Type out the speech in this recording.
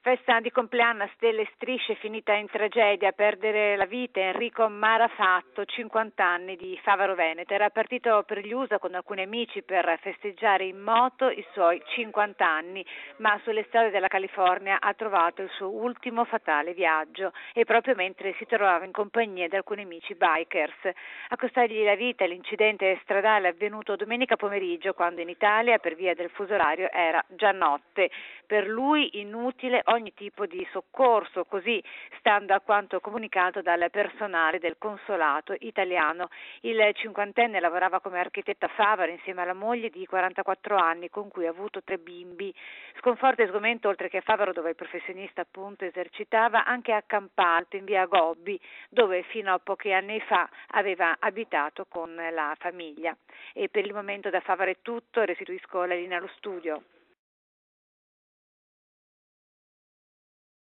Festa di compleanno a stelle e strisce finita in tragedia, a perdere la vita Enrico Marafatto, 50 anni, di Favaro Veneto. Era partito per gli USA con alcuni amici per festeggiare in moto i suoi 50 anni, ma sulle strade della California ha trovato il suo ultimo fatale viaggio e proprio mentre si trovava in compagnia di alcuni amici bikers. A costargli la vita l'incidente stradale avvenuto domenica pomeriggio, quando in Italia per via del fuso orario era già notte. Per lui inutile ogni tipo di soccorso, così stando a quanto comunicato dal personale del consolato italiano. Il cinquantenne lavorava come architetto a Favaro insieme alla moglie di 44 anni con cui ha avuto 3 bimbi. Sconforto e sgomento oltre che a Favaro, dove il professionista appunto esercitava, anche a Campalto in via Gobbi, dove fino a pochi anni fa aveva abitato con la famiglia. E per il momento da Favaro è tutto, restituisco la linea allo studio.